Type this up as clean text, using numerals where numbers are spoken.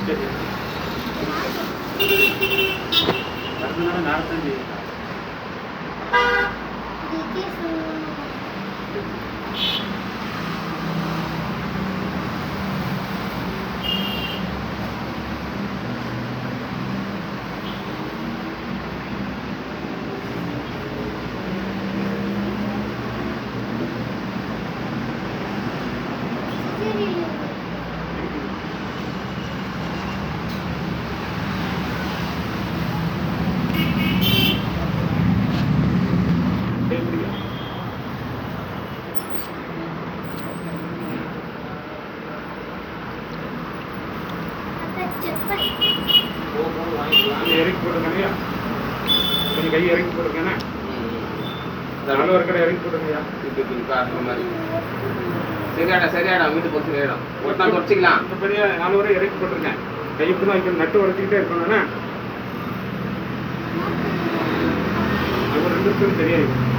சரி நடந்ததுனால நடத்தான் செய்யுங்க. இறக்கி போட்டுருக்கேன் கொஞ்சம் கையை இறக்கி போட்டுருக்கேன்னா நல்ல ஒரு கடை இறக்கி போட்டுருக்கையா இப்படி காட்டுற மாதிரி சரியாடா சரியாடா வீட்டு போய் சரியாயிடும் ஒட்டா குறைச்சிக்கலாம் மற்றபடியே 4 வரை இறக்கி போட்டிருக்கேன் கை இப்படி தான் வைக்கணும் நட்டு உடச்சிக்கிட்டே இருக்கணும்னா அது 2 நிமிஷம் சரியாயிடும்